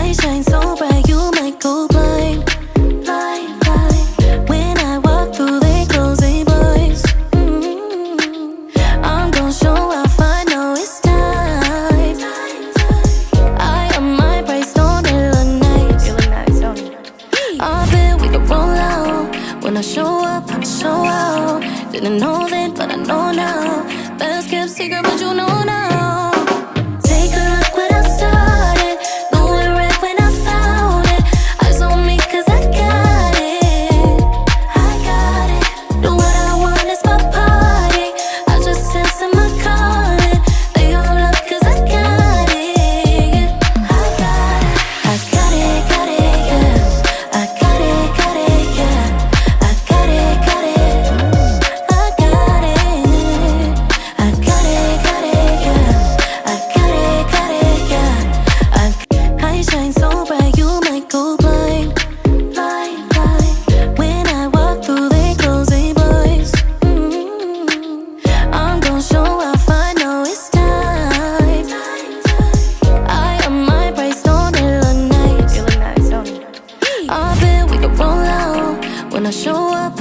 I shine so bright, you might go blind. Blind, blind. When I walk through, they close their blinds. I'm gon' show off, I know it's time. I am my price, don't it look nice? You look nice, don't you? I bet we could roll out. When I show up, I show out. Didn't know then, but I know now. Best kept secret, but you know now. Take a look what I started. Knew it right when I found it. Eyes on me cause I got it. I got it. Do what I want, it's my party. I just answer my calling. They all up cause I got it. I got it. I got it, yeah. I got it, yeah. I got it, yeah. I got it. I got it, yeah. I got it, yeah. I shine so bright, you might go blind. Blind, blind. When I walk through, they close their blinds. I'm gon' show off, I know it's time. I am my price, don't it look nice? You look nice, don't you? I bet we could roll out. When I show up,